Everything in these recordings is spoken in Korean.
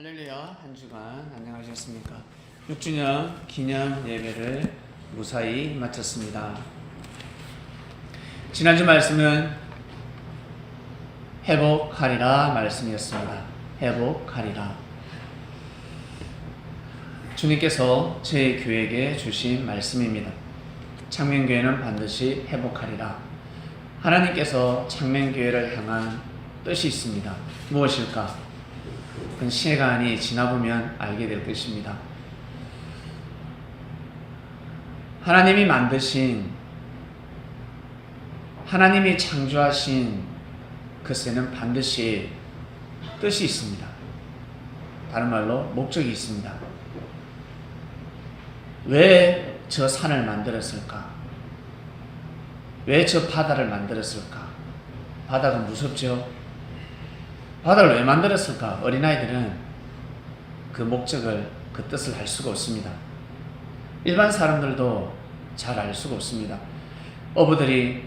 할렐루야. 한 주간 안녕하셨습니까? 6주년 기념 예배를 무사히 마쳤습니다. 지난주 말씀은 회복하리라 말씀이었습니다. 회복하리라. 주님께서 제 교회에게 주신 말씀입니다. 창명교회는 반드시 회복하리라. 하나님께서 창명교회를 향한 뜻이 있습니다. 무엇일까? 그건 시간이 지나보면 알게 될 것입니다. 하나님이 만드신, 하나님이 창조하신 것에는 반드시 뜻이 있습니다. 다른 말로 목적이 있습니다. 왜 저 산을 만들었을까? 왜 저 바다를 만들었을까? 바다가 무섭죠? 바다를 왜 만들었을까? 어린아이들은 그 목적을, 그 뜻을 알 수가 없습니다. 일반 사람들도 잘 알 수가 없습니다. 어부들이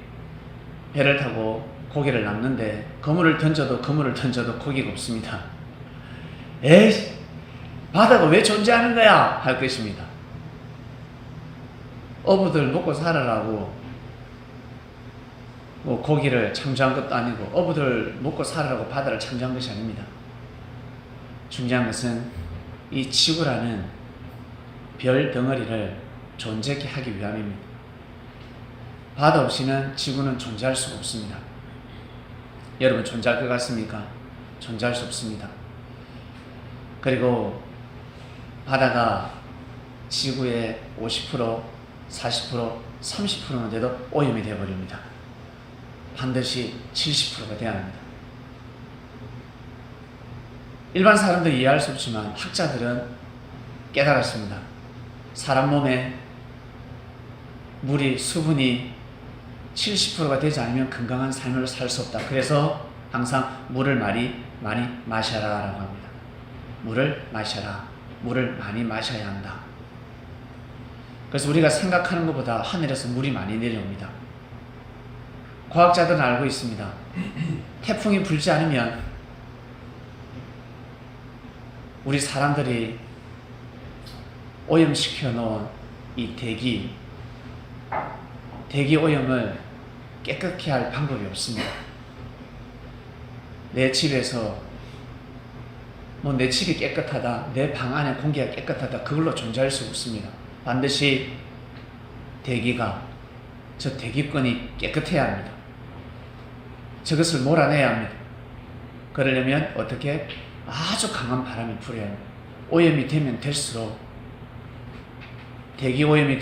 배를 타고 고기를 낚는데 그물을 던져도 고기가 없습니다. 에이, 바다가 왜 존재하는 거야? 할 것입니다. 어부들 먹고 살아라고 고기를 창조한 것도 아니고 어부들 먹고 살으라고 바다를 창조한 것이 아닙니다. 중요한 것은 이 지구라는 별 덩어리를 존재케 하기 위함입니다. 바다 없이는 지구는 존재할 수가 없습니다. 여러분 존재할 것 같습니까? 존재할 수 없습니다. 그리고 바다가 지구의 50%, 40%, 30%는 돼도 오염이 되어버립니다. 반드시 70%가 돼야 합니다. 일반 사람들이 이해할 수 없지만 학자들은 깨달았습니다. 사람 몸에 물이, 수분이 70%가 되지 않으면 건강한 삶을 살 수 없다. 그래서 항상 물을 많이 마셔라 라고 합니다. 물을 마셔라. 물을 많이 마셔야 한다. 그래서 우리가 생각하는 것보다 하늘에서 물이 많이 내려옵니다. 과학자들은 알고 있습니다. 태풍이 불지 않으면 우리 사람들이 오염시켜 놓은 이 대기 오염을 깨끗게 할 방법이 없습니다. 내 집에서 내 집이 깨끗하다, 내 방 안에 공기가 깨끗하다, 그걸로 존재할 수 없습니다. 반드시 저 대기권이 깨끗해야 합니다. 저것을 몰아내야 합니다. 그러려면 어떻게? 아주 강한 바람이 불어야 합니다. 오염이 되면 될수록 대기가 오염이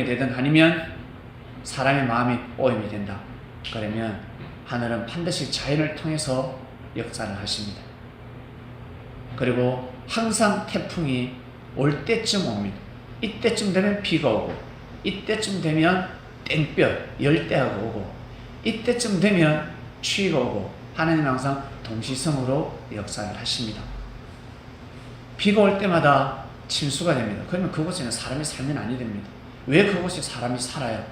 되든 아니면 사람의 마음이 오염이 된다. 그러면 하늘은 반드시 자연을 통해서 역사를 하십니다. 그리고 항상 태풍이 올 때쯤 옵니다. 이때쯤 되면 비가 오고, 이때쯤 되면 땡볕, 열대야가 오고, 이때쯤 되면 추위가 오고, 하나님은 항상 동시성으로 역사를 하십니다. 비가 올 때마다 침수가 됩니다. 그러면 그곳에는 사람이 살면 아니 됩니다. 왜 그곳에 사람이 살아요?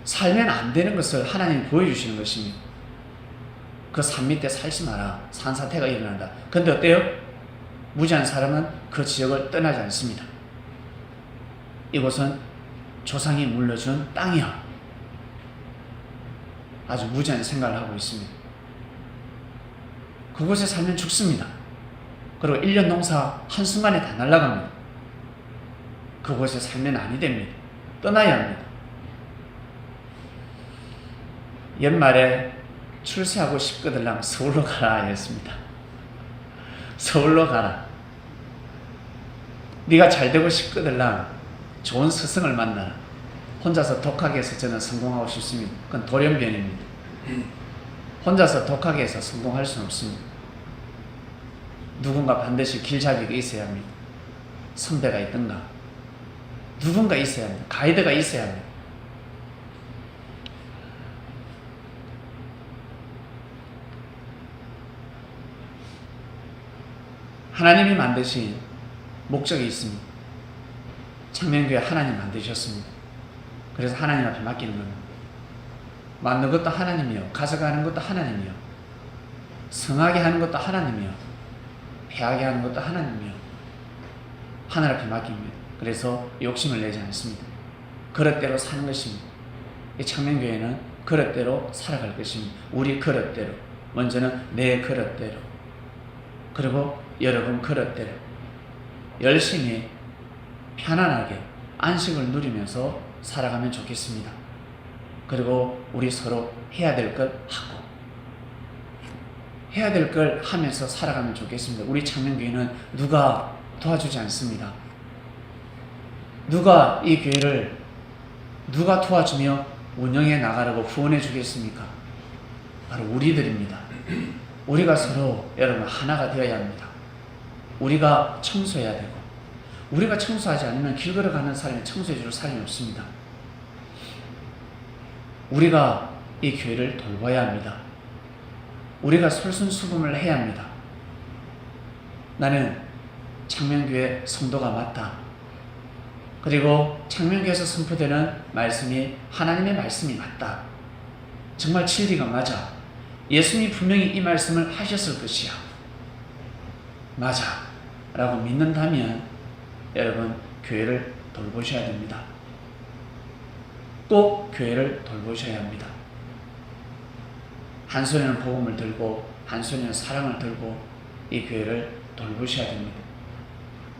살면 안 되는 것을 하나님이 보여주시는 것입니다. 그 산 밑에 살지 마라. 산사태가 일어난다. 근데 어때요? 무지한 사람은 그 지역을 떠나지 않습니다. 이곳은 조상이 물려준 땅이야. 아주 무지한 생각을 하고 있습니다. 그곳에 살면 죽습니다. 그리고 1년 농사 한순간에 다 날아갑니다. 그곳에 살면 아니 됩니다. 떠나야 합니다. 연말에 출세하고 싶거들랑 서울로 가라 했습니다. 서울로 가라. 네가 잘 되고 싶거들랑 좋은 스승을 만나라. 혼자서 독하게 해서 저는 성공하고 싶습니다. 그건 돌연변입니다. 혼자서 독하게 해서 성공할 수는 없습니다. 누군가 반드시 길잡이가 있어야 합니다. 선배가 있든가 누군가 있어야 합니다. 가이드가 있어야 합니다. 하나님이 만드신 목적이 있습니다. 창명교회 하나님 만드셨습니다. 그래서 하나님 앞에 맡기는 겁니다. 만든 것도 하나님이요, 가져가는 것도 하나님이요, 성하게 하는 것도 하나님이요, 패하게 하는 것도 하나님이요. 하늘 앞에 맡깁니다. 그래서 욕심을 내지 않습니다. 그릇대로 사는 것입니다. 이 청년교회는 그릇대로 살아갈 것입니다. 우리 그릇대로, 먼저는 내 그릇대로, 그리고 여러분 그릇대로 열심히 편안하게 안식을 누리면서 살아가면 좋겠습니다. 그리고 우리 서로 해야 될 걸 하고 해야 될 걸 하면서 살아가면 좋겠습니다. 우리 청년교회는 누가 도와주지 않습니다. 누가 이 교회를 누가 도와주며 운영해 나가라고 후원해 주겠습니까? 바로 우리들입니다. 우리가 서로 여러분 하나가 되어야 합니다. 우리가 청소해야 되고, 우리가 청소하지 않으면 길 걸어가는 사람이 청소해 줄 사람이 없습니다. 우리가 이 교회를 돌봐야 합니다. 우리가 솔선수범을 해야 합니다. 나는 창명교회 성도가 맞다. 그리고 창명교회에서 선포되는 말씀이 하나님의 말씀이 맞다. 정말 진리가 맞아. 예수님이 분명히 이 말씀을 하셨을 것이야. 맞아. 라고 믿는다면 여러분 교회를 돌보셔야 됩니다. 꼭 교회를 돌보셔야 합니다. 한 손에는 복음을 들고 한 손에는 사랑을 들고 이 교회를 돌보셔야 됩니다.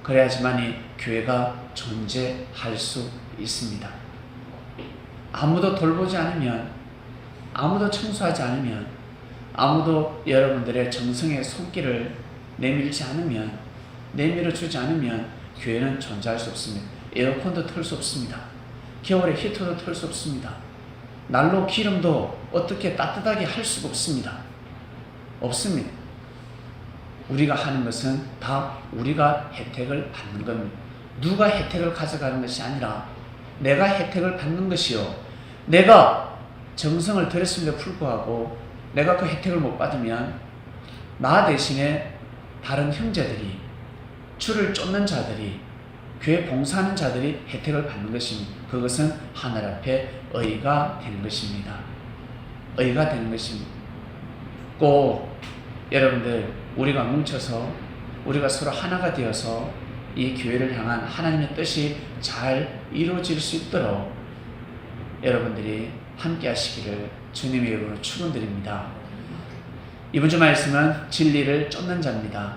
그래야지만이 교회가 존재할 수 있습니다. 아무도 돌보지 않으면, 아무도 청소하지 않으면, 아무도 여러분들의 정성의 손길을 내밀지 않으면, 내밀어주지 않으면 교회는 존재할 수 없습니다. 에어컨도 틀 수 없습니다. 겨울에 히터도 틀 수 없습니다. 난로 기름도 어떻게 따뜻하게 할 수가 없습니다. 없습니다. 우리가 하는 것은 다 우리가 혜택을 받는 겁니다. 누가 혜택을 가져가는 것이 아니라 내가 혜택을 받는 것이요. 내가 정성을 들였음에도 불구하고 내가 그 혜택을 못 받으면 나 대신에 다른 형제들이, 줄을 쫓는 자들이, 교회 봉사하는 자들이 혜택을 받는 것입니다. 그것은 하늘 앞에 의가 되는 것입니다. 의가 되는 것입니다. 꼭 여러분들 우리가 뭉쳐서 우리가 서로 하나가 되어서 이 교회를 향한 하나님의 뜻이 잘 이루어질 수 있도록 여러분들이 함께 하시기를 주님의 이름으로 축원드립니다. 이번 주 말씀은 진리를 쫓는 자입니다.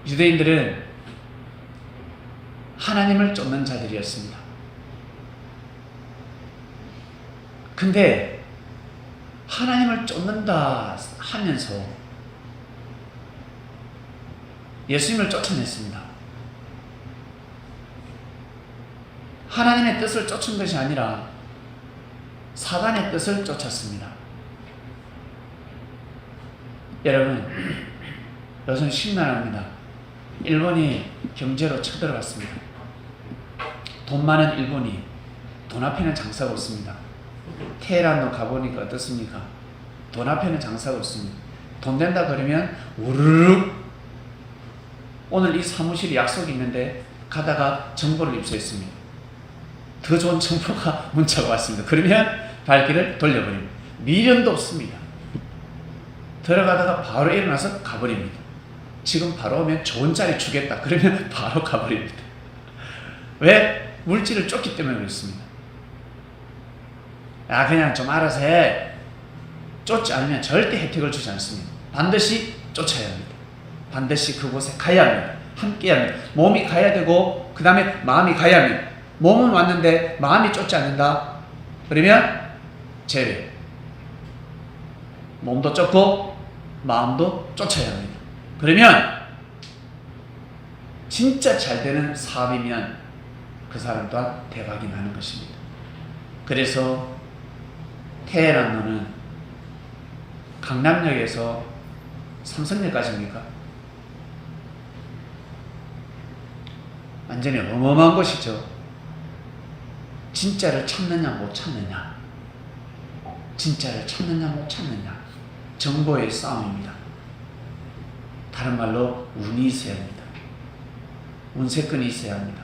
유대인들은 하나님을 쫓는 자들이었습니다. 근데 하나님을 쫓는다 하면서 예수님을 쫓아냈습니다. 하나님의 뜻을 쫓은 것이 아니라 사단의 뜻을 쫓았습니다. 여러분, 요즘 심란합니다. 일본이 경제로 쳐들어갔습니다. 돈 많은 일본이 돈 앞에는 장사가 없습니다. 테헤란도 가보니까 어떻습니까? 돈 앞에는 장사가 없습니다. 돈 된다 그러면 우르르 오늘 이 사무실에 약속이 있는데 가다가 정보를 입수했습니다. 더 좋은 정보가 문자가 왔습니다. 그러면 발길을 돌려버립니다. 미련도 없습니다. 들어가다가 바로 일어나서 가버립니다. 지금 바로 오면 좋은 자리 주겠다. 그러면 바로 가버립니다. 왜? 물질을 쫓기 때문에 그렇습니다. 그냥 좀 알아서 해. 쫓지 않으면 절대 혜택을 주지 않습니다. 반드시 쫓아야 합니다. 반드시 그곳에 가야 합니다. 함께 합니다. 몸이 가야 되고 그 다음에 마음이 가야 합니다. 몸은 왔는데 마음이 쫓지 않는다. 그러면 제외. 몸도 쫓고 마음도 쫓아야 합니다. 그러면 진짜 잘 되는 사업이면 그 사람 또한 대박이 나는 것입니다. 그래서 테헤란로는 강남역에서 삼성역까지입니까? 완전히 어마어마한 것이죠. 진짜를 찾느냐 못 찾느냐, 진짜를 찾느냐 못 찾느냐, 정보의 싸움입니다. 다른 말로 운이 있어야 합니다. 운세권이 있어야 합니다.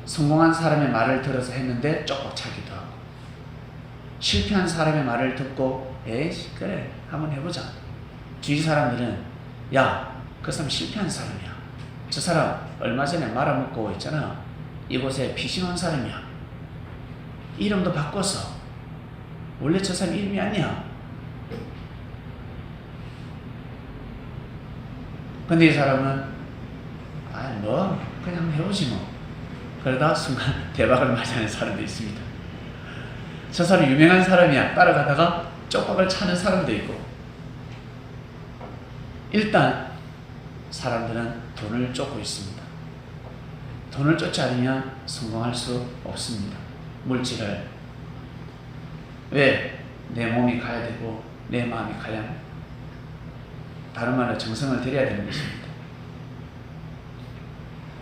성공한 사람의 말을 들어서 했는데 쪽박 차기도 하고, 실패한 사람의 말을 듣고 에이 그래 한번 해보자. 주위 사람들은 야 그 사람 실패한 사람이야. 저 사람 얼마 전에 말아먹고 있잖아. 이곳에 피신한 사람이야. 이름도 바꿔서 원래 저 사람 이름이 아니야. 근데 이 사람은 뭐 그냥 한번 해보지 뭐. 그러다 순간 대박을 맞이하는 사람도 있습니다. 저 사람 유명한 사람이야. 따라가다가 쪽박을 차는 사람도 있고. 일단 사람들은 돈을 쫓고 있습니다. 돈을 쫓지 않으면 성공할 수 없습니다. 물질을. 왜? 내 몸이 가야 되고 내 마음이 가야 합니다. 다른 말로 정성을 들여야 되는 것입니다.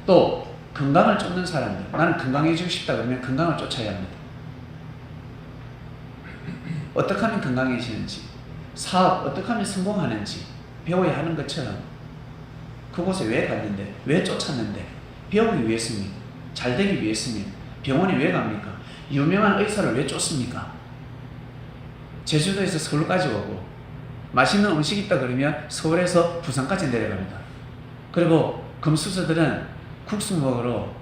또 건강을 쫓는 사람들. 나는 건강해지고 싶다 그러면 건강을 쫓아야 합니다. 어떻게 하면 건강해지는지, 사업 어떻게 하면 성공하는지 배워야 하는 것처럼 그곳에 왜 갔는데, 왜 쫓았는데, 배우기 위해서입니까? 잘 되기 위해서입니까? 병원에 왜 갑니까? 유명한 의사를 왜 쫓습니까? 제주도에서 서울까지 오고 맛있는 음식이 있다 그러면 서울에서 부산까지 내려갑니다. 그리고 금수저들은 국수 먹으러,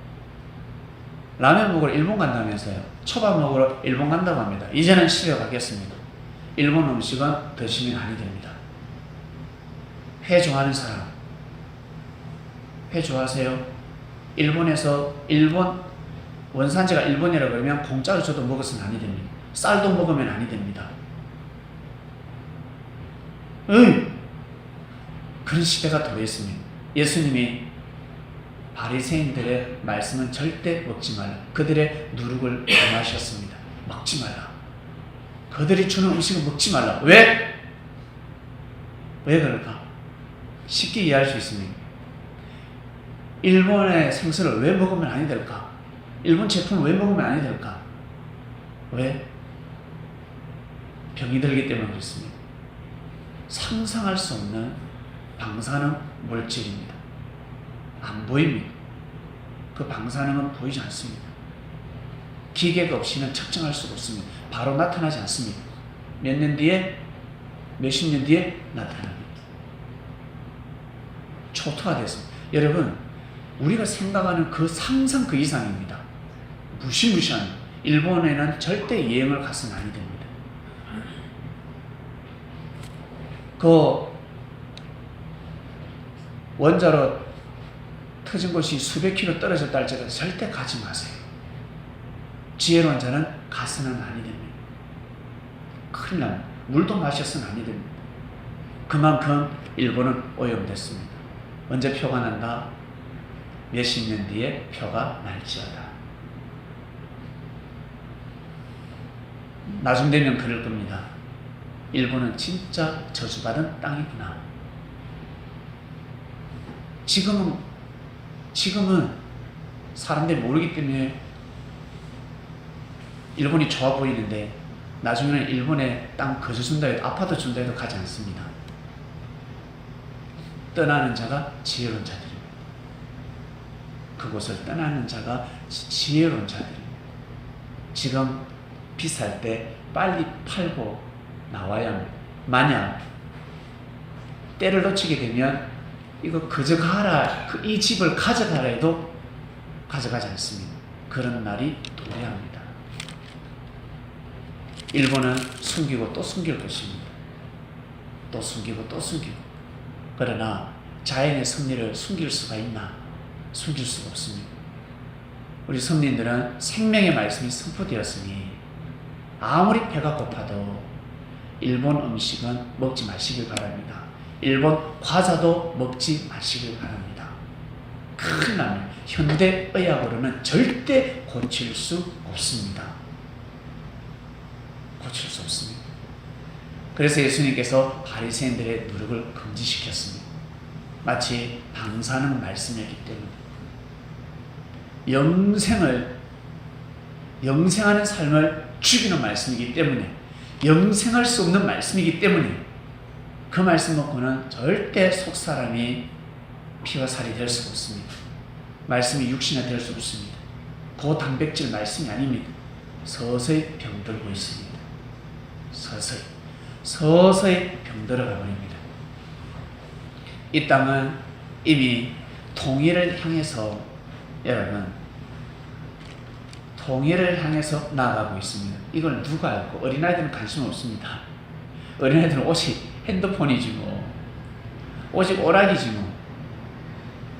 라면 먹으러 일본 간다면서요. 초밥 먹으러 일본 간다고 합니다. 이제는 실려가겠습니다. 일본 음식은 드시면 아니 됩니다. 회 좋아하는 사람, 회 좋아하세요? 일본에서 일본 원산지가 일본이라 그러면 공짜로 줘도 먹어서는 아니 됩니다. 쌀도 먹으면 아니 됩니다. 그런 시대가 도래했습니다. 예수님이 바리새인들의 말씀은 절대 먹지 말라. 그들의 누룩을 범하셨습니다. 먹지 말라. 그들이 주는 음식을 먹지 말라. 왜? 왜 그럴까? 쉽게 이해할 수 있습니다. 일본의 생선을 왜 먹으면 아니 될까? 일본 제품을 왜 먹으면 아니 될까? 왜? 병이 들기 때문에 그렇습니다. 상상할 수 없는 방사능 물질입니다. 안 보입니다. 그 방사능은 보이지 않습니다. 기계가 없이는 측정할 수가 없습니다. 바로 나타나지 않습니다. 몇 년 뒤에, 몇십 년 뒤에 나타납니다. 초토화돼서. 여러분, 우리가 생각하는 그 상상 그 이상입니다. 무시무시한. 일본에는 절대 여행을 가서는 아니 됩니다. 그 원자로 터진 곳이 수백 킬로 떨어졌다 할지라도 절대 가지 마세요. 지혜로운 자는 가서는 아니 됩니다. 큰일 납니다. 물도 마셔서는 아니 됩니다. 그만큼 일본은 오염됐습니다. 언제 표가 난다? 몇십 년 뒤에 표가 날지어다. 나중 되면 그럴 겁니다. 일본은 진짜 저주받은 땅이구나. 지금은 사람들이 모르기 때문에 일본이 좋아 보이는데 나중에는 일본에 땅 거저 준다 해도, 아파트 준다 해도 가지 않습니다. 떠나는 자가 지혜로운 자들입니다. 그곳을 떠나는 자가 지혜로운 자들입니다. 지금 비쌀 때 빨리 팔고 나와야 합니다. 만약 때를 놓치게 되면 이거 그저 가라, 이 집을 가져가라 해도 가져가지 않습니다. 그런 날이 도래합니다. 일본은 숨기고 또 숨길 것입니다. 또 숨기고 또 숨기고. 그러나 자연의 섭리를 숨길 수가 있나? 숨길 수가 없습니다. 우리 성린들은 생명의 말씀이 선포되었으니 아무리 배가 고파도 일본 음식은 먹지 마시길 바랍니다. 일본 과자도 먹지 마시길 바랍니다. 큰일 납니다. 현대의학으로는 절대 고칠 수 없습니다. 고칠 수 없습니다. 그래서 예수님께서 바리새인들의 누룩을 금지시켰습니다. 마치 방사능 말씀이었기 때문에. 영생하는 삶을 죽이는 말씀이기 때문에, 영생할 수 없는 말씀이기 때문에 그 말씀 먹고는 절대 속사람이 피와 살이 될 수가 없습니다. 말씀이 육신이 될 수 없습니다. 고단백질 말씀이 아닙니다. 서서히 병들고 있습니다. 서서히 병들어가 버립니다. 이 땅은 이미 통일을 향해서 여러분 통일을 향해서 나아가고 있습니다. 이걸 누가 알고? 어린아이들은 관심 없습니다. 어린아이들은 오직 핸드폰이지 뭐, 오직 오락이지 뭐.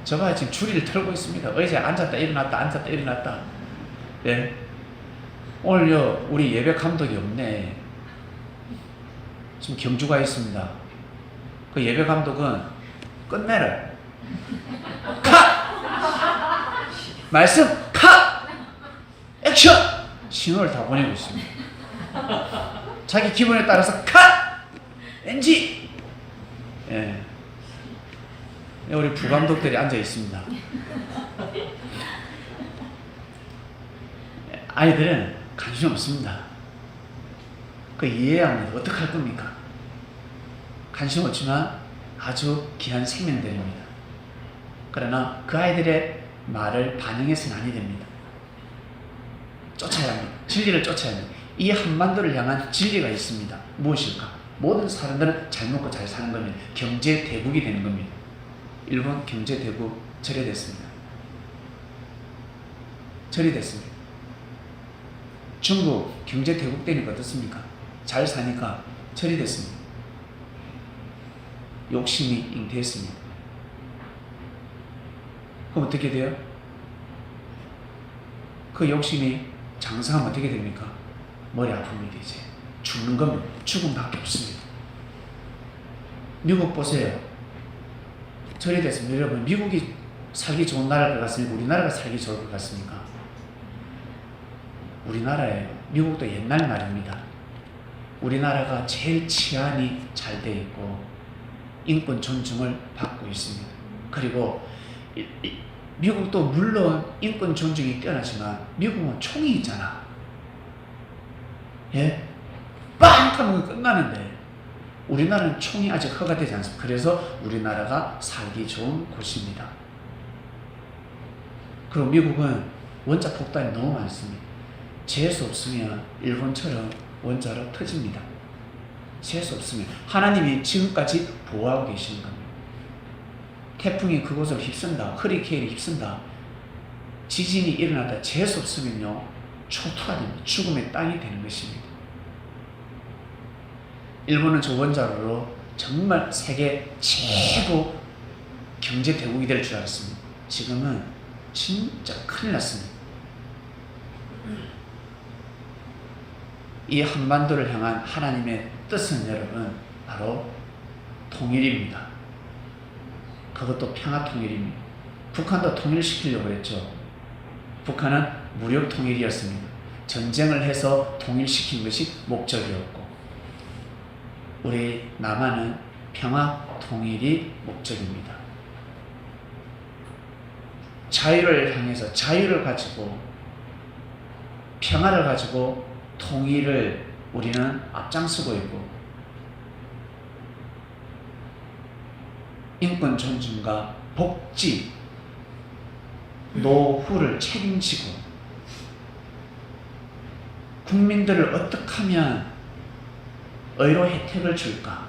저가 지금 줄이를 털고 있습니다. 어제 앉았다 일어났다 앉았다 일어났다. 네. 오늘요 우리 예배 감독이 없네. 지금 경주가 있습니다. 그 예배 감독은 끝내라. 컷! 말씀 컷! 액션! 신호를 다 보내고 있습니다. 자기 기분에 따라서 컷! NG! 예. 우리 부감독들이 앉아 있습니다. 아이들은 관심 없습니다. 그 이해해야 합니다. 어떡할 겁니까? 관심 없지만 아주 귀한 생명들입니다. 그러나 그 아이들의 말을 반영해서는 아니 됩니다. 쫓아야 합니다. 진리를 쫓아야 합니다. 이 한반도를 향한 진리가 있습니다. 무엇일까? 모든 사람들은 잘 먹고 잘 사는 겁니다. 경제 대국이 되는 겁니다. 일본 경제 대국 철회됐습니다. 철회됐습니다. 중국 경제 대국 되니까 어떻습니까? 잘 사니까 철회됐습니다. 욕심이 잉태했습니다. 그럼 어떻게 돼요? 그 욕심이 장성하면 어떻게 됩니까? 머리 아픕니다. 이제 죽는 겁니다. 죽음밖에 없습니다. 미국 보세요. 처리됐습니다. 여러분, 미국이 살기 좋은 나라일 것 같습니까? 우리나라가 살기 좋을 것 같습니까? 우리나라예요. 미국도 옛날 말입니다. 우리나라가 제일 치안이 잘 돼 있고 인권 존중을 받고 있습니다. 그리고 미국도 물론 인권 존중이 뛰어나지만 미국은 총이 있잖아. 예? 빵! 하면 끝나는데 우리나라는 총이 아직 허가되지 않습니다. 그래서 우리나라가 살기 좋은 곳입니다. 그리고 미국은 원자 폭탄이 너무 많습니다. 재수 없으면 일본처럼 원자로 터집니다. 재수 없으면 하나님이 지금까지 보호하고 계시는 겁니다. 태풍이 그곳을 휩쓴다. 허리케인이 휩쓴다. 지진이 일어났다. 재수 없으면요 초토화 됩니다. 죽음의 땅이 되는 것입니다. 일본은 저 원자로로 정말 세계 최고 경제 대국이 될 줄 알았습니다. 지금은 진짜 큰일 났습니다. 이 한반도를 향한 하나님의 뜻은 여러분 바로 통일입니다. 그것도 평화 통일입니다. 북한도 통일시키려고 했죠. 북한은 무력 통일이었습니다. 전쟁을 해서 통일시킨 것이 목적이었고 우리 남한은 평화 통일이 목적입니다. 자유를 향해서 자유를 가지고 평화를 가지고 통일을 우리는 앞장서고 있고 인권 존중과 복지, 노후를 책임지고 국민들을 어떻게 하면 의료 혜택을 줄까?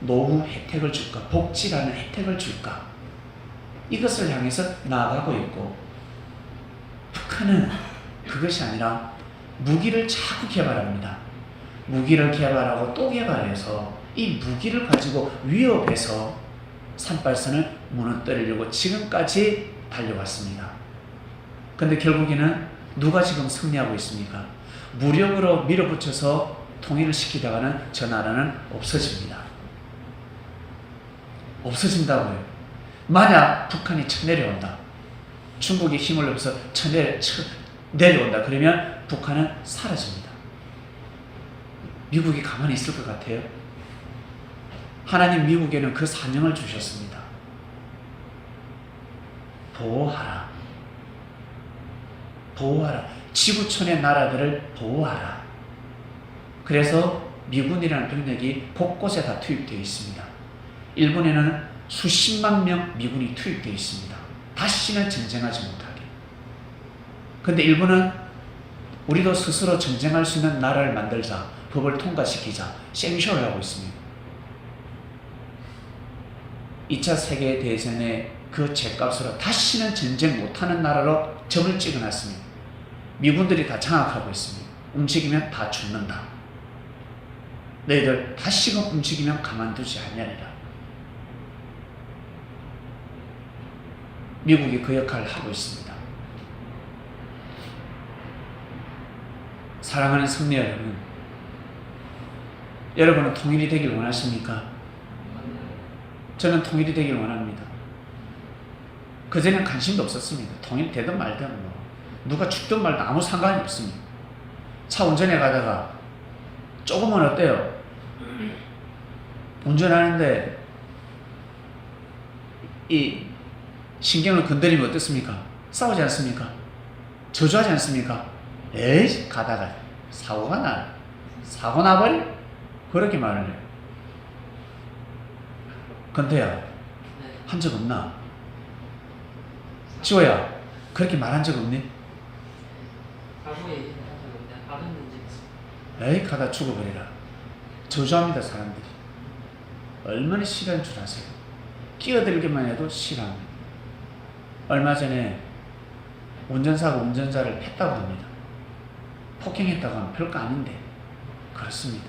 노후 혜택을 줄까? 복지라는 혜택을 줄까? 이것을 향해서 나아가고 있고 북한은 그것이 아니라 무기를 자꾸 개발합니다. 무기를 개발하고 또 개발해서 이 무기를 가지고 위협해서 38선을 무너뜨리려고 지금까지 달려왔습니다. 그런데 결국에는 누가 지금 승리하고 있습니까? 무력으로 밀어붙여서 통일을 시키다가는 저 나라는 없어집니다. 없어진다고요. 만약 북한이 쳐내려온다. 중국이 힘을 넣어서 내려온다. 그러면 북한은 사라집니다. 미국이 가만히 있을 것 같아요? 하나님 미국에는 그 사명을 주셨습니다. 보호하라. 보호하라. 지구촌의 나라들을 보호하라. 그래서 미군이라는 병력이 곳곳에 다 투입되어 있습니다. 일본에는 수십만 명 미군이 투입되어 있습니다. 다시는 전쟁하지 못하게. 그런데 일본은 우리도 스스로 전쟁할 수 있는 나라를 만들자. 법을 통과시키자 생쇼를 하고 있습니다. 2차 세계대전의 그 죄값으로 다시는 전쟁 못하는 나라로 점을 찍어놨습니다. 미군들이 다 장악하고 있습니다. 움직이면 다 죽는다. 너희들 다시금 움직이면 가만두지 않으리라. 미국이 그 역할을 하고 있습니다. 사랑하는 성도 여러분, 여러분은 통일이 되길 원하십니까? 저는 통일이 되길 원합니다. 그전엔 관심도 없었습니다. 통일되든 말든 뭐 누가 죽든 말든 아무 상관이 없습니다. 차 운전해 가다가 조금은 어때요? 운전하는데 이 신경을 건드리면 어떻습니까? 싸우지 않습니까? 저주하지 않습니까? 에이, 가다가 사고 나버리? 그렇게 말을 해요. 건태야, 한 적 없나? 지호야, 그렇게 말한 적 없니? 과거에 얘기는 한 적이 없는데 다른 문제 있습니다. 에이, 가다 죽어버리라. 저주합니다, 사람들이. 얼마나 싫어하는 줄 아세요? 끼어들기만 해도 싫어합니다. 얼마 전에 운전사가 운전자를 팼다고 합니다. 폭행했다고 하면 별거 아닌데 그렇습니다.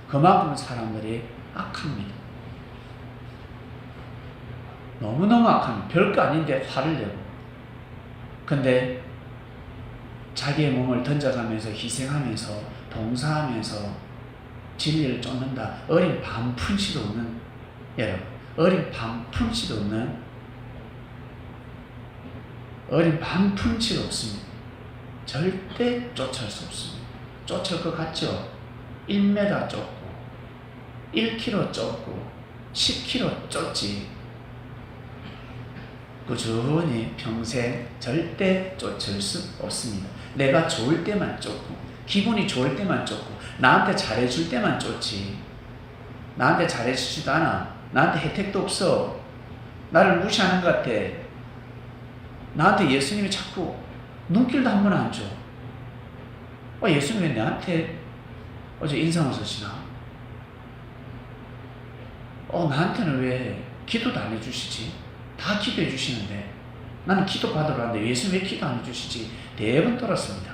그만큼 사람들이 악합니다. 너무너무 악합니다. 별거 아닌데 화를 내고. 근데 자기의 몸을 던져가면서 희생하면서 봉사하면서 진리를 쫓는다. 어린 반푼치도 없는, 여러분, 어린 반푼치도 없습니다. 절대 쫓을 수 없습니다. 쫓을 것 같죠? 1m 쫓고 1km 쫓고 10km 쫓지 꾸준히 평생 절대 쫓을 수 없습니다. 내가 좋을 때만 쫓고 기분이 좋을 때만 쫓고 나한테 잘해줄 때만 쫓지. 나한테 잘해주지도 않아. 나한테 혜택도 없어. 나를 무시하는 것 같아. 나한테 예수님이 자꾸 눈길도 한 번 안 줘. 예수님 왜 나한테 어제 인상을 쓰시나? 나한테는 왜 기도도 안 해주시지? 다 기도해 주시는데 나는 기도 받으러 왔는데 예수님 왜 기도 안 해주시지? 대번 들었습니다.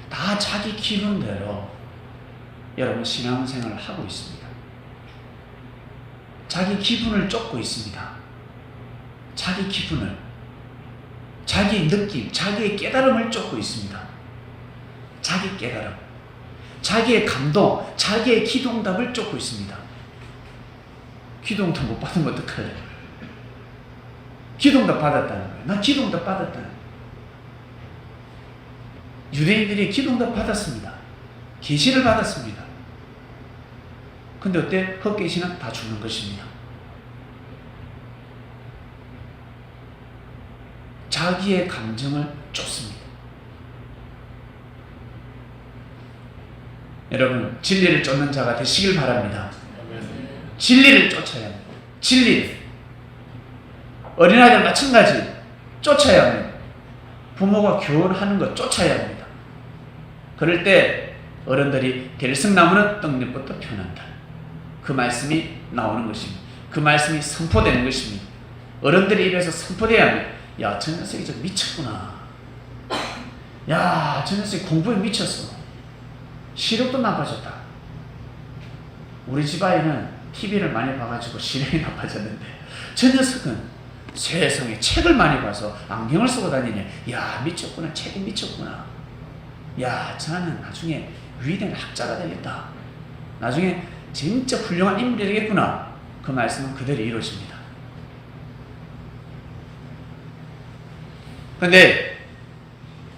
다 자기 기분대로 여러분 신앙생활을 하고 있습니다. 자기 기분을 쫓고 있습니다. 자기 기분을, 자기 느낌, 자기의 깨달음을 쫓고 있습니다. 자기 깨달음, 자기의 감동, 자기의 기도응답을 쫓고 있습니다. 기도응답 못 받으면 어떡할래? 기도응답 받았다는 거예요. 나 기도응답 받았다는 거예요. 유대인들이 기도응답 받았습니다. 계시를 받았습니다. 근데 어때? 헛계시는 다 죽는 것입니다. 자기의 감정을 쫓습니다. 여러분, 진리를 쫓는 자가 되시길 바랍니다. 진리를 쫓아야 합니다. 진리. 어린아이들 마찬가지 쫓아야 합니다. 부모가 교훈하는 것 쫓아야 합니다. 그럴 때 어른들이 들승나무는 떡잎부터 표난다. 그 말씀이 나오는 것입니다. 그 말씀이 선포되는 것입니다. 어른들의 입에서 선포되어야 합니다. 야, 저 녀석이 저 미쳤구나. 야, 저 녀석이 공부에 미쳤어. 시력도 나빠졌다. 우리 집아이는 TV를 많이 봐가지고 시력이 나빠졌는데 저 녀석은 세상에 책을 많이 봐서 안경을 쓰고 다니네. 야, 미쳤구나. 책이 미쳤구나. 야, 저는 나중에 위대한 학자가 되겠다. 나중에 진짜 훌륭한 인물이 되겠구나. 그 말씀은 그대로 이루어집니다. 근데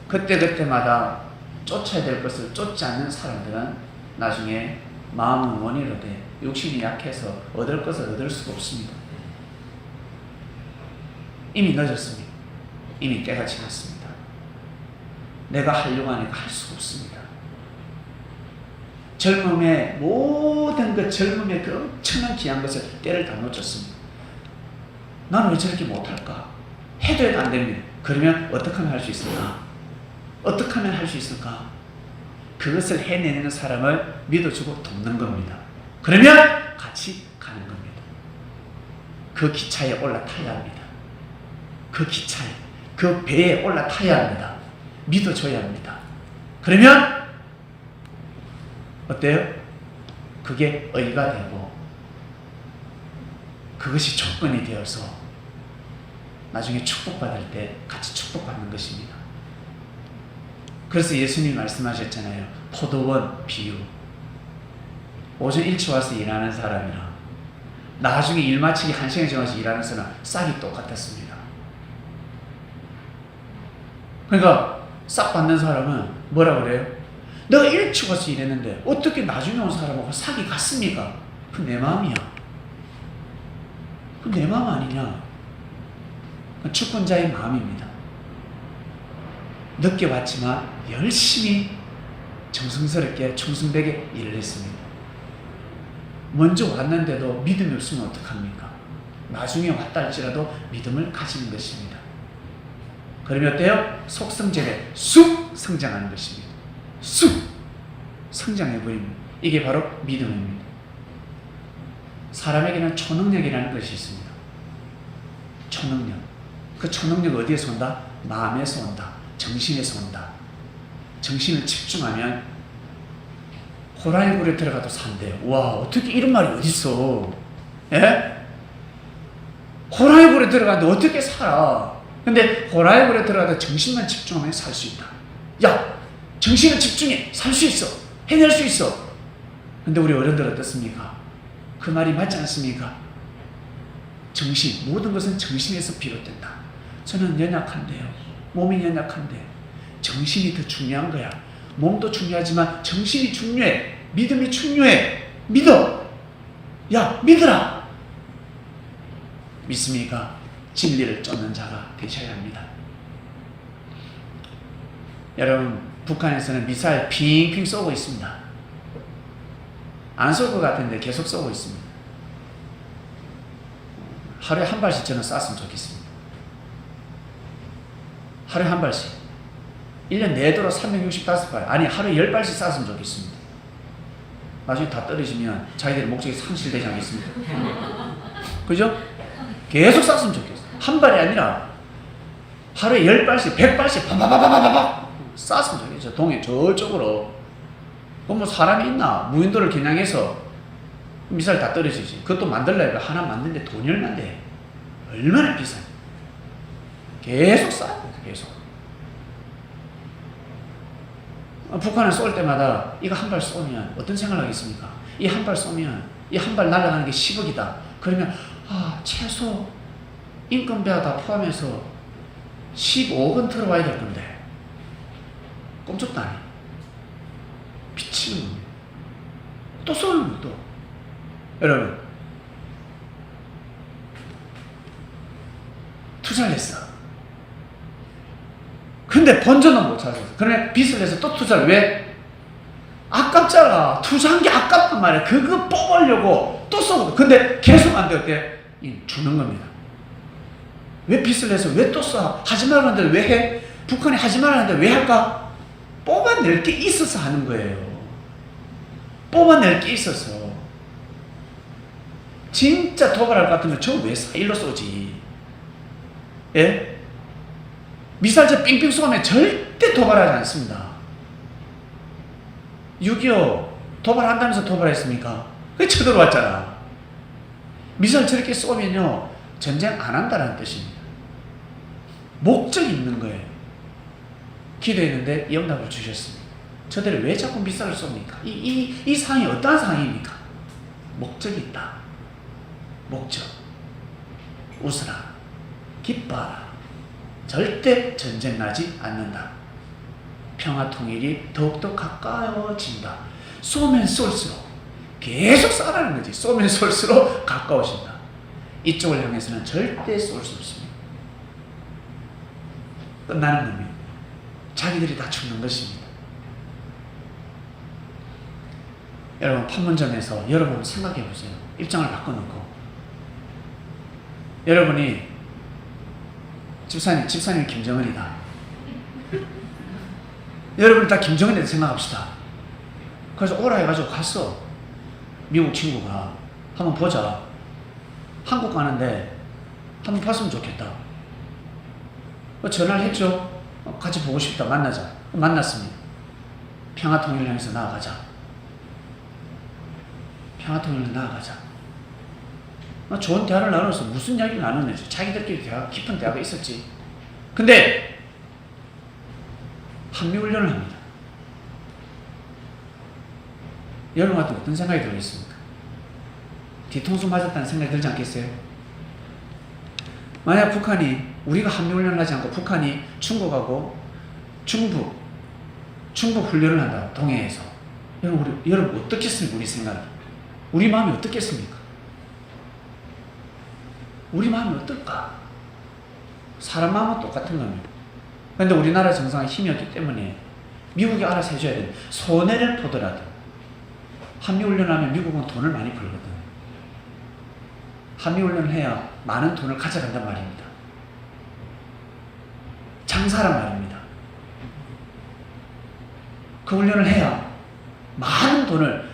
그때마다 쫓아야 될 것을 쫓지 않는 사람들은 나중에 마음은 원이로 돼 육신이 약해서 얻을 것을 얻을 수가 없습니다. 이미 늦었습니다. 이미 때가 지났습니다. 내가 하려고 하니까 할 수가 없습니다. 젊음의 모든 그 젊음의 그 엄청난 귀한 것을 때를 다 놓쳤습니다. 나는 왜 저렇게 못할까? 해도 해도 안 됩니다. 그러면 어떻게 하면 할 수 있을까? 어떻게 하면 할 수 있을까? 그것을 해내는 사람을 믿어주고 돕는 겁니다. 그러면 같이 가는 겁니다. 그 기차에 올라타야 합니다. 그 기차에, 그 배에 올라타야 합니다. 믿어줘야 합니다. 그러면 어때요? 그게 의가 되고 그것이 조건이 되어서 나중에 축복받을 때 같이 축복받는 것입니다. 그래서 예수님이 말씀하셨잖아요. 포도원 비유. 오전 일찍 와서 일하는 사람이랑 나중에 일 마치기 1시간 전에 일하는 사람 싹이 똑같았습니다. 그러니까 싹 받는 사람은 뭐라 그래요? 내가 일찍 와서 일했는데 어떻게 나중에 온 사람하고 싹이 같습니까? 그 내 마음이야. 그 내 마음 아니냐? 축권자의 마음입니다. 늦게 왔지만 열심히 정성스럽게 충성되게 일을 했습니다. 먼저 왔는데도 믿음이 없으면 어떡합니까? 나중에 왔다 할지라도 믿음을 가지는 것입니다. 그러면 어때요? 속성전에 쑥 성장하는 것입니다. 쑥 성장해버립니다. 이게 바로 믿음입니다. 사람에게는 초능력이라는 것이 있습니다. 초능력. 그 초능력 어디에서 온다? 마음에서 온다. 정신에서 온다. 정신을 집중하면 호랑이 굴에 들어가도 산대요. 와, 어떻게 이런 말이 어딨어? 예? 호랑이 굴에 들어가는데 어떻게 살아? 근데 호랑이 굴에 들어가도 정신만 집중하면 살 수 있다. 야, 정신을 집중해. 살 수 있어. 해낼 수 있어. 근데 우리 어른들 어떻습니까? 그 말이 맞지 않습니까? 정신, 모든 것은 정신에서 비롯된다. 저는 연약한데요. 몸이 연약한데 정신이 더 중요한 거야. 몸도 중요하지만 정신이 중요해. 믿음이 중요해. 믿어. 야, 믿으라. 믿습니까? 진리를 쫓는 자가 되셔야 합니다. 여러분, 북한에서는 미사일 핑핑 쏘고 있습니다. 안 쏠 것 같은데 계속 쏘고 있습니다. 하루에 한 발씩 저는 쐈으면 좋겠습니다. 하루에 한 발씩. 1년 내도록 365발. 아니, 하루에 10발씩 쐈으면 좋겠습니다. 나중에 다 떨어지면 자기들의 목적이 상실되지 않겠습니까? 그죠? 계속 쐈으면 좋겠어요. 한 발이 아니라 하루에 10발씩, 100발씩 바바바바바바 쐈으면 좋겠어요. 동해 저쪽으로. 그럼 뭐 사람이 있나? 무인도를 겨냥해서 미사일 다 떨어지지. 그것도 만들려면 하나 만드는데 돈이 얼마인데? 얼마나 비싸요? 계속 쏴야 돼요. 계속. 북한을 쏠 때마다 이거 한 발 쏘면 어떤 생각을 하겠습니까? 이 한 발 쏘면 이 한 발 날아가는 게 10억이다. 그러면 최소 인건비가 다 포함해서 15억은 들어와야 될 건데 꼼짝도 안 해. 미치는 겁니다. 또 쏘는 거예요. 또. 여러분, 투자를 했어. 근데 본전은 못 찾았어. 그러면 빚을 내서 또 투자를 왜? 아깝잖아. 투자한 게 아깝단 말이야. 그거 뽑으려고 또 쏘고. 근데 계속 안 될 때 주는 겁니다. 왜 빚을 내서 왜 또 쏴? 하지 말라는데 왜 해? 북한이 하지 말라는데 왜 할까? 뽑아낼 게 있어서 하는 거예요. 뽑아낼 게 있어서. 진짜 도발할 것 같으면 저 왜 4.1로 쏘지? 예? 미사일 저 삥삥 쏘면 절대 도발하지 않습니다. 6.25 도발한다면서 도발했습니까? 그게 쳐들어왔잖아. 미사일 저렇게 쏘면요, 전쟁 안 한다는 뜻입니다. 목적이 있는 거예요. 기도했는데 영답을 주셨습니다. 저들이 왜 자꾸 미사일을 쏩니까? 이 상황이 어떠한 상황입니까? 목적이 있다. 목적. 웃으라. 기뻐하라. 절대 전쟁 나지 않는다. 평화 통일이 더욱더 가까워진다. 쏘면 쏠수록 계속 쏴라는 거지. 쏘면 쏠수록 가까워진다. 이쪽을 향해서는 절대 쏠 수 없습니다. 끝나는 겁니다. 자기들이 다 죽는 것입니다. 여러분, 판문점에서 여러분 생각해 보세요. 입장을 바꿔놓고 여러분이 집사님 김정은이다. 여러분 다 김정은이다 생각합시다. 그래서 오라 해가지고 갔어. 미국 친구가. 한번 보자. 한국 가는데 한번 봤으면 좋겠다. 전화를 했죠. 같이 보고 싶다. 만나자. 만났습니다. 평화통일을 향해서 나아가자. 평화통일로 나아가자. 좋은 대화를 나눠서 무슨 이야기를 나누는지 자기들끼리 대화, 깊은 대화가 있었지. 근데 한미훈련을 합니다. 여러분한테 어떤 생각이 들어있습니까? 뒤통수 맞았다는 생각이 들지 않겠어요? 만약 북한이 우리가 한미훈련을 하지 않고 북한이 중국하고 중북 훈련을 한다. 동해에서. 여러분 어떻겠습니까? 우리 생각이. 우리 마음이 어떻겠습니까? 우리 마음이 어떨까? 사람 마음은 똑같은 겁니다. 그런데 우리나라 정상은 힘이 없기 때문에 미국이 알아서 해줘야 돼요. 손해를 보더라도 한미훈련하면 미국은 돈을 많이 벌거든. 한미훈련을 해야 많은 돈을 가져간단 말입니다. 장사란 말입니다. 그 훈련을 해야 많은 돈을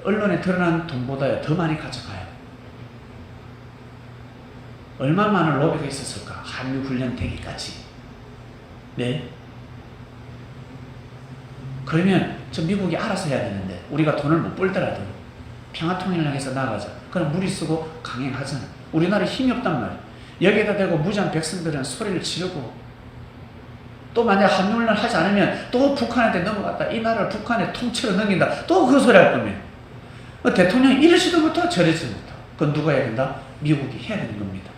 언론에 드러난 돈보다 더 많이 가져가요. 얼마나 많은 로비가 있었을까? 한미훈련 되기까지. 네? 그러면 저 미국이 알아서 해야 되는데 우리가 돈을 못 벌더라도 평화통일을 향해서 나아가자. 그럼 무리쓰고 강행하잖아. 우리나라에 힘이 없단 말이야. 여기에다 대고 무장 백성들은 소리를 지르고 또 만약 한미훈련을 하지 않으면 또 북한한테 넘어갔다. 이 나라를 북한의 통째로 넘긴다. 또 그 소리 할 겁니다. 대통령이 이러지도 못하고 저러지도 못하고. 그건 누가 해야 된다? 미국이 해야 되는 겁니다.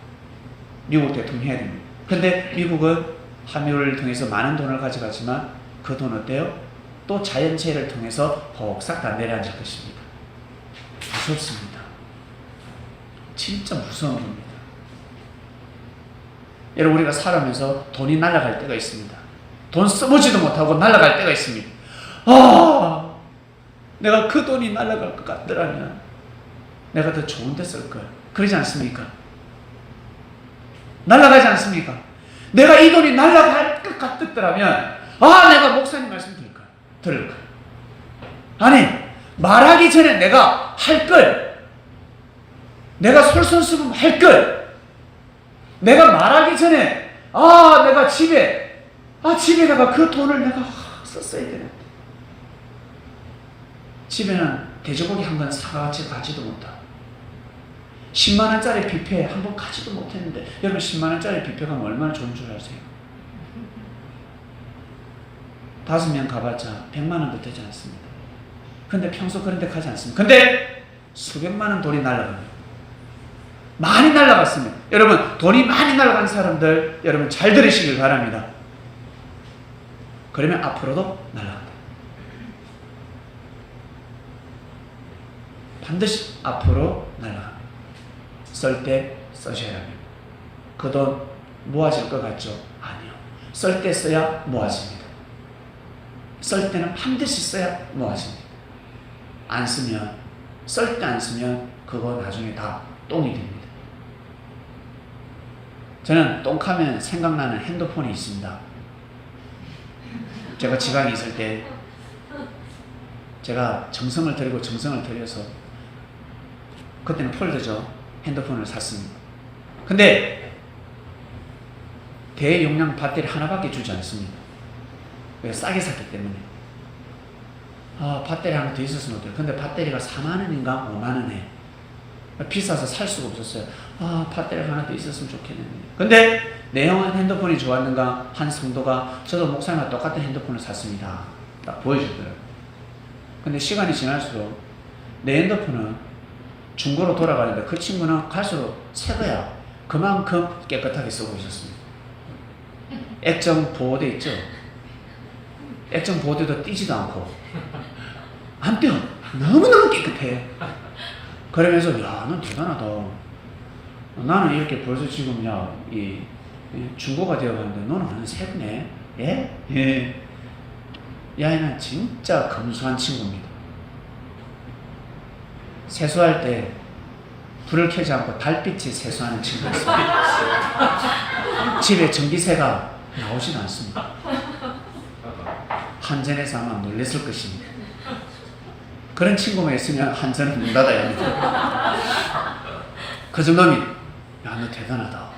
미국 대통령이 해야 됩니다. 근데 미국은 한미훈련을 통해서 많은 돈을 가져가지만 그 돈 어때요? 또 자연재해를 통해서 복싹 다 내려앉을 것입니다. 무섭습니다. 진짜 무서운 겁니다. 여러분 우리가 살아면서 돈이 날아갈 때가 있습니다. 돈 써보지도 못하고 날아갈 때가 있습니다. 내가 그 돈이 날아갈 것 같더라면 내가 더 좋은 데 쓸 걸. 그러지 않습니까? 날아가지 않습니까? 내가 이 돈이 날아갈 것 같더라면 내가 목사님 말씀 들을 걸. 아니 말하기 전에 내가 할 걸. 내가 솔선수범 할 걸. 내가 말하기 전에 내가 집에다가 그 돈을 내가 썼어야 되는데 집에는 돼지고기 한 건 사가지고 가지도 못하고 10만원짜리 뷔페 한 번 가지도 못했는데 여러분 10만원짜리 뷔페 가면 얼마나 좋은 줄 아세요? 5명 가봤자 100만원도 되지 않습니다. 근데 평소 그런 데 가지 않습니다. 근데 수백만원 돈이 날아갑니다. 많이 날아갔습니다. 여러분 돈이 많이 날아간 사람들 여러분 잘 들으시길 바랍니다. 그러면 앞으로도 날아간다. 반드시 앞으로 날아갑니다. 쓸 때 쓰셔야 합니다. 그 돈 모아질 것 같죠? 아니요. 쓸 때 써야 모아집니다. 쓸 때는 반드시 써야 모아집니다. 안 쓰면 쓸 때 안 쓰면 그거 나중에 다 똥이 됩니다. 저는 똥하면 생각나는 핸드폰이 있습니다. 제가 지방에 있을 때 제가 정성을 들여서 그때는 폴더죠. 핸드폰을 샀습니다. 근데 대용량 배터리 하나밖에 주지 않습니다. 왜? 싸게 샀기 때문에. 배터리 하나 더 있었으면 어때요? 근데 배터리가 4만원인가 5만원에 비싸서 살 수가 없었어요. 배터리 하나 더 있었으면 좋겠는데. 근데 내용은 핸드폰이 좋았는가 한 성도가 저도 목사님과 똑같은 핸드폰을 샀습니다. 딱 보여주더라고요. 근데 시간이 지날수록 내 핸드폰은 중고로 돌아가는데 그 친구는 갈수록 새 거야. 그만큼 깨끗하게 쓰고 있었습니다. 액정 보호대 있죠? 액정 보호대도 띄지도 않고 안 떼어. 너무너무 깨끗해. 그러면서 넌 대단하다. 나는 이렇게 벌써 지금 이 중고가 되어가는데 너는 완전 새 거네. 예? 예. 얘는 진짜 검소한 친구입니다. 세수할 때 불을 켜지 않고 달빛이 세수하는 친구였습니다. 집에 전기세가 나오지도 않습니다. 한전에서 아마 놀랬을 것입니다. 그런 친구만 있으면 한전은 문 닫아야 합니다. 그 정도면 야, 너 대단하다.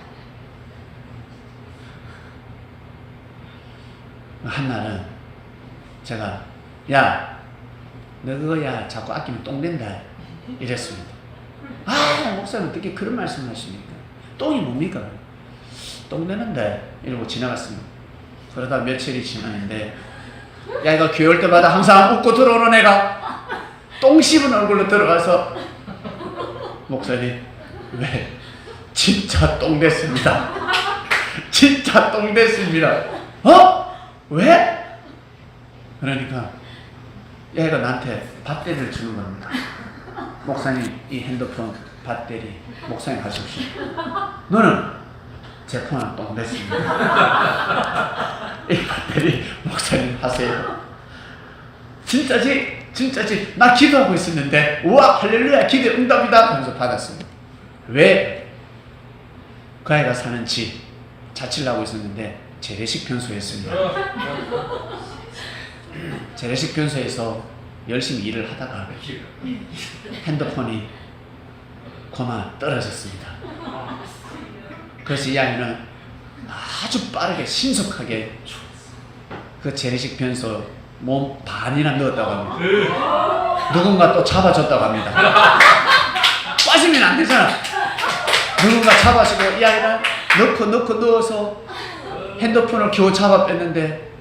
한날은 제가 야, 너 그거야 자꾸 아끼면 똥 된다 이랬습니다. 아, 목사님 어떻게 그런 말씀을 하십니까? 똥이 뭡니까? 똥 되는데 이러고 지나갔습니다. 그러다 며칠이 지났는데 야, 이거 교회 올 때마다 항상 웃고 들어오는 애가 똥 씹은 얼굴로 들어가서 목사님 왜? 진짜 똥 됐습니다. 진짜 똥 됐습니다. 어? 왜? 그러니까 얘가 나한테 밧데리를 주는 겁니다. 목사님 이 핸드폰 밧데리 목사님 하십시오. 너는 제 폰은 똥 됐습니다. 이 밧데리 목사님 하세요. 진짜지? 진짜지? 나 기도하고 있었는데 우와 할렐루야 기도 응답이다 하면서 받았습니다. 왜? 그 아이가 사는 집 자취를 하고 있었는데 재래식 변소였습니다. 재래식 변소에서 열심히 일을 하다가 핸드폰이 고마 떨어졌습니다. 그래서 이 아이는 아주 빠르게 신속하게 그 재래식 변소 몸 반이나 넣었다고 합니다. 누군가 또 잡아줬다고 합니다. 빠지면 안 되잖아. 누군가 잡아주고 이 아이는 넣고 넣어서 핸드폰을 겨우 잡아 뺐는데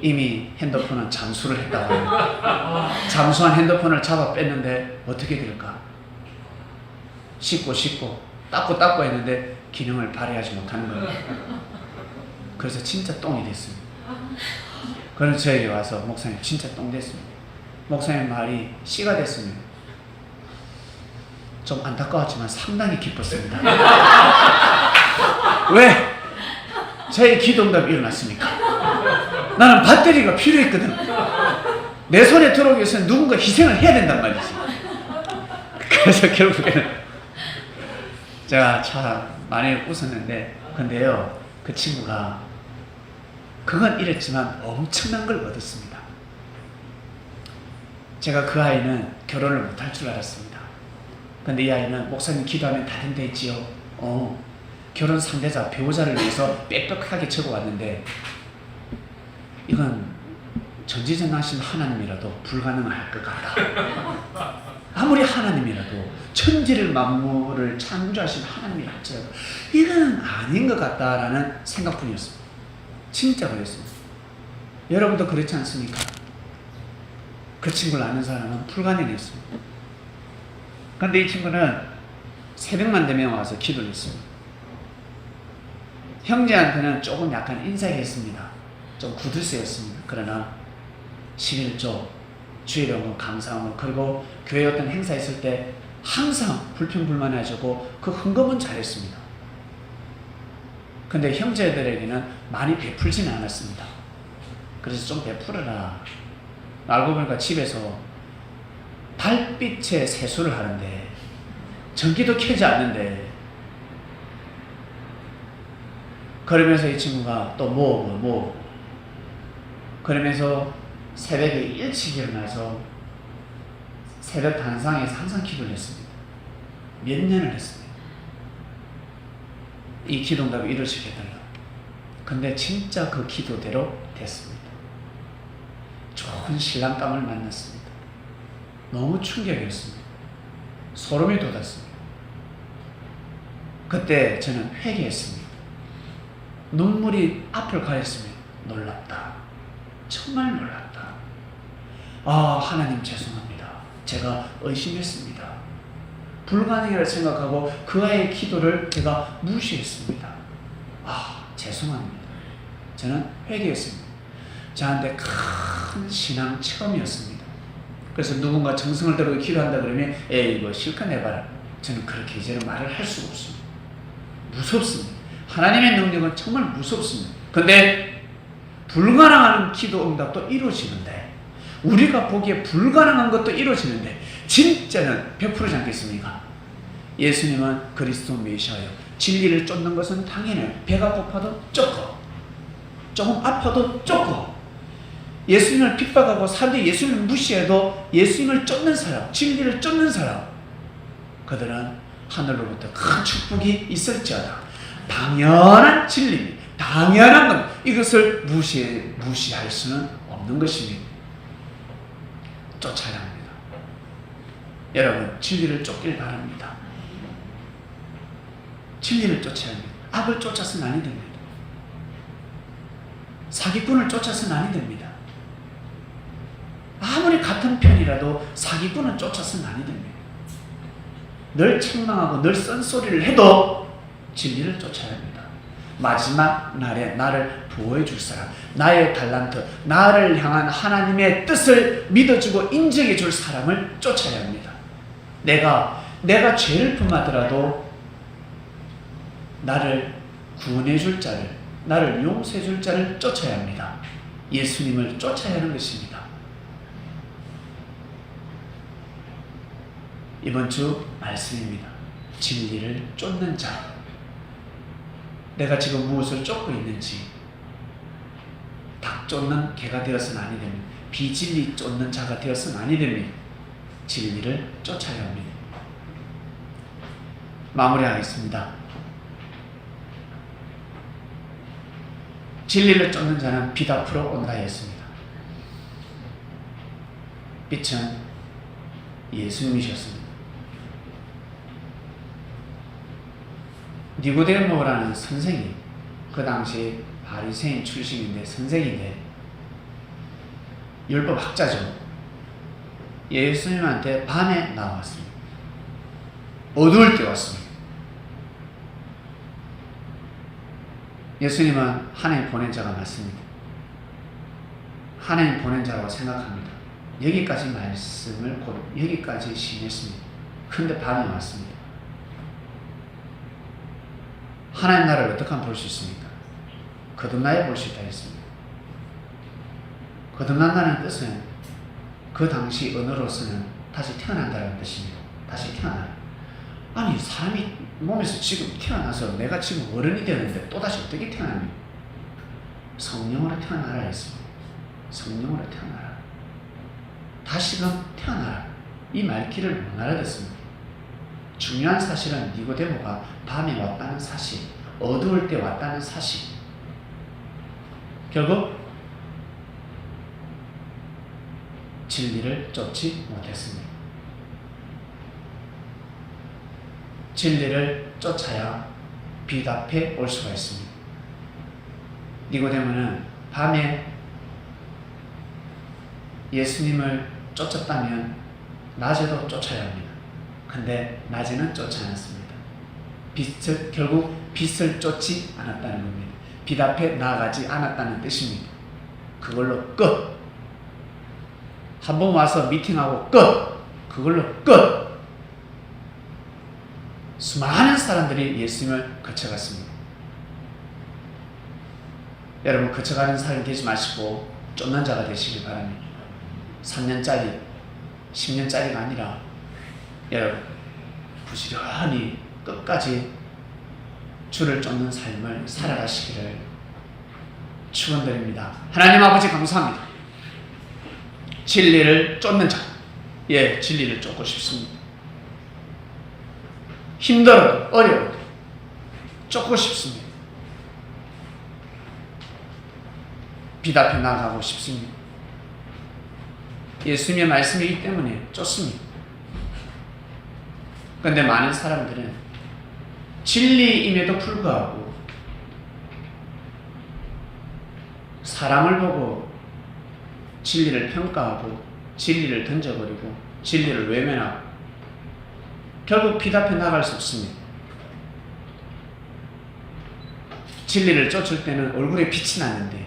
이미 핸드폰은 잠수를 했다고 합니다. 잠수한 핸드폰을 잡아 뺐는데 어떻게 될까? 씻고 닦고 했는데 기능을 발휘하지 못하는 거예요. 그래서 진짜 똥이 됐습니다. 그래서 저에게 와서 목사님 진짜 똥 됐습니다. 목사님 말이 씨가 됐습니다. 좀 안타까웠지만 상당히 기뻤습니다. 왜? 저의 기도응답이 일어났습니까? 나는 배터리가 필요했거든. 내 손에 들어오기 위해서는 누군가 희생을 해야 된단 말이지. 그래서 결국에는 제가 참 많이 웃었는데 근데요 그 친구가 그건 이랬지만 엄청난 걸 얻었습니다. 제가 그 아이는 결혼을 못할 줄 알았습니다. 근데 이 아이는 목사님 기도하면 다 된다 했지요. 결혼 상대자 배우자를 위해서 빽빽하게 적어왔는데 이건 전지전능하신 하나님이라도 불가능할 것 같다. 아무리 하나님이라도 천지를 만물을 창조하신 하나님이 할지라도 이건 아닌 것 같다라는 생각뿐이었습니다. 진짜 그랬습니다. 여러분도 그렇지 않습니까? 그 친구를 아는 사람은 불가능했습니다. 그런데 이 친구는 새벽만 되면 와서 기도를 했습니다. 형제한테는 조금 약간 인색했습니다. 좀 구두쇠였습니다. 그러나 11조, 주일연금 감사함을 그리고 교회 어떤 행사 있을 때 항상 불평불만해주고 그 헌금은 잘했습니다. 근데 형제들에게는 많이 베풀지는 않았습니다. 그래서 좀 베풀어라. 알고 보니까 집에서 달빛에 세수를 하는데 전기도 켜지 않는데 그러면서 이 친구가 또 모으고 그러면서 새벽에 일찍 일어나서 새벽 단상에서 항상 기도를 했습니다. 몇 년을 했습니다. 이 기도응답이 이루어지게 해달라. 근데 진짜 그 기도대로 됐습니다. 좋은 신랑감을 만났습니다. 너무 충격이었습니다. 소름이 돋았습니다. 그때 저는 회개했습니다. 눈물이 앞을 가렸습니다. 놀랍다. 정말 놀랍다. 하나님 죄송합니다. 제가 의심했습니다. 불가능이라 생각하고 그 아이의 기도를 제가 무시했습니다. 죄송합니다. 저는 회개했습니다. 저한테 큰 신앙 체험이었습니다. 그래서 누군가 정성을 들고 기도한다 그러면 이거 실컷 내봐라. 저는 그렇게 이제는 말을 할 수가 없습니다. 무섭습니다. 하나님의 능력은 정말 무섭습니다. 근데 불가능한 기도 응답도 이루어지는데 우리가 보기에 불가능한 것도 이루어지는데 진짜는 100%지 않겠습니까? 예수님은 그리스도 메시아예요. 진리를 쫓는 것은 당연해요. 배가 고파도 쫓고 조금 아파도 쫓고 예수님을 핍박하고 사람들이 예수님을 무시해도 예수님을 쫓는 사람, 진리를 쫓는 사람, 그들은 하늘로부터 큰 축복이 있을지어다. 당연한 진리, 당연한 것, 이것을 무시할 수는 없는 것입니다. 쫓아야 합니다. 여러분, 진리를 쫓길 바랍니다. 진리를 쫓아야 합니다. 악을 쫓아서는 아니 됩니다. 사기꾼을 쫓아서는 아니 됩니다. 아무리 같은 편이라도 사기꾼은 쫓아서는 아니 됩니다. 늘 책망하고 늘 쓴소리를 해도 진리를 쫓아야 합니다. 마지막 날에 나를 보호해 줄 사람, 나의 달란트, 나를 향한 하나님의 뜻을 믿어주고 인정해 줄 사람을 쫓아야 합니다. 내가 죄를 품하더라도 나를 구원해 줄 자를, 나를 용서해 줄 자를 쫓아야 합니다. 예수님을 쫓아야 하는 것입니다. 이번 주 말씀입니다. 진리를 쫓는 자. 내가 지금 무엇을 쫓고 있는지, 닭 쫓는 개가 되어서는 아니 됩니다. 비진리 쫓는 자가 되어서는 아니 됩니다. 진리를 쫓아야 합니다. 마무리하겠습니다. 진리를 쫓는 자는 빛 앞으로 온다 했습니다. 빛은 예수님이셨습니다. 니고데모라는 선생이, 그 당시 바리새인 출신인데 선생인데 율법 학자죠. 예수님한테 밤에 나왔습니다. 어두울 때 왔습니다. 예수님은 하나님 보낸 자가 맞습니다. 하나님 보낸 자라고 생각합니다. 여기까지 말씀을 곧 여기까지 심했습니다. 그런데 밤에 왔습니다. 하나님 나라를 어떻게 하면 볼 수 있습니까? 거듭나야 볼 수 있다 했습니다. 거듭난다는 뜻은 그 당시 언어로서는 다시 태어난다는 뜻입니다. 다시 태어나. 아니, 사람이 몸에서 지금 태어나서 내가 지금 어른이 되는데 또다시 어떻게 태어납니까? 성령으로 태어나라 했습니다. 성령으로 태어나라. 다시금 태어나라. 이 말귀를 못 알아듣습니다. 중요한 사실은 니고데모가 밤에 왔다는 사실, 어두울 때 왔다는 사실. 결국 진리를 쫓지 못했습니다. 진리를 쫓아야 빛 앞에 올 수가 있습니다. 니고데모는 밤에 예수님을 쫓았다면 낮에도 쫓아야 합니다. 근데 낮에는 쫓지 않았습니다. 결국 빛을 쫓지 않았다는 겁니다. 빛 앞에 나아가지 않았다는 뜻입니다. 그걸로 끝. 한번 와서 미팅하고 끝. 그걸로 끝. 수많은 사람들이 예수님을 거쳐갔습니다. 여러분, 거쳐가는 사람이 되지 마시고 쫓는 자가 되시길 바랍니다. 3년짜리, 10년짜리가 아니라 여러분, 부지런히 끝까지 주를 쫓는 삶을 살아가시기를 축원드립니다. 하나님 아버지 감사합니다. 진리를 쫓는 자, 진리를 쫓고 싶습니다. 힘들어도 어려워도 쫓고 싶습니다. 빛 앞에 나가고 싶습니다. 예수님의 말씀이기 때문에 쫓습니다. 그런데 많은 사람들은 진리임에도 불구하고 사람을 보고 진리를 평가하고 진리를 던져버리고 진리를 외면하고 결국 빛 앞에 나갈 수 없습니다. 진리를 쫓을 때는 얼굴에 빛이 나는데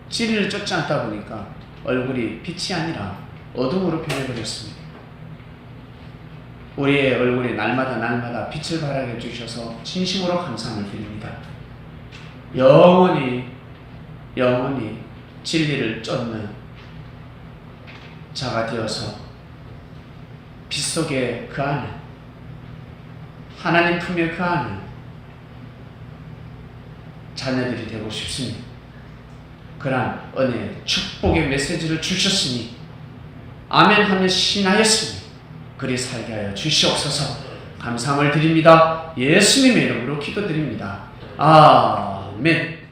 진리를 쫓지 않다 보니까 얼굴이 빛이 아니라 어둠으로 변해버렸습니다. 우리의 얼굴에 날마다 빛을 발하게 해주셔서 진심으로 감사함을 드립니다. 영원히 진리를 쫓는 자가 되어서 빛 속에 거하는, 하나님 품에 거하는 자녀들이 되고 싶습니다. 그러한 은혜, 축복의 메시지를 주셨으니 아멘 하며 신하였으니 그리 살게 하여 주시옵소서. 감사함을 드립니다. 예수님의 이름으로 기도드립니다. 아멘.